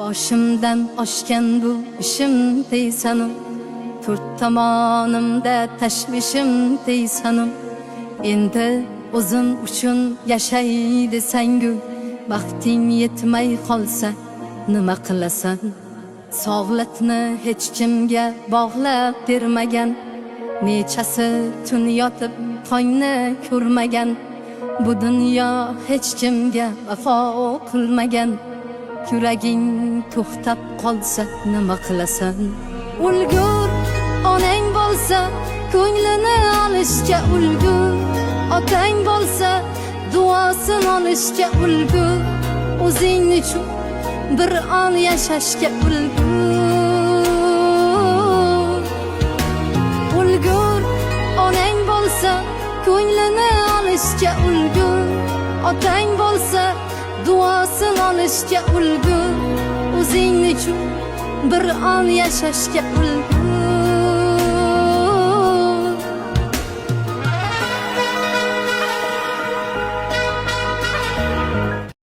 Boshimdan oshgan bu ishim deysan, to'rt tomonimda tashvishim deysan, endi o'zim uchun yashay desang-ku, vaqting yetmay qolsa nima qilasan? Sog'liqni hech kimga bog'lab bermagan, nechasi tun yotib tongni ko'rmagan, bu dunyo hech kimga vafo qilmagan. Yuraging to'xtab qolsa nima qilasan? Ulgur, onang bo'lsa ko'nglini olishga ulgur, otang bo'lsa duosini olishga ulgur, o'zing uchun bir on yashashga ulgur. Ulgur, onang bo'lsa ko'nglini olishga ulgur, otang bo'lsa duosini olishga ulgur, o'zing uchun bir on yashashga ulgur.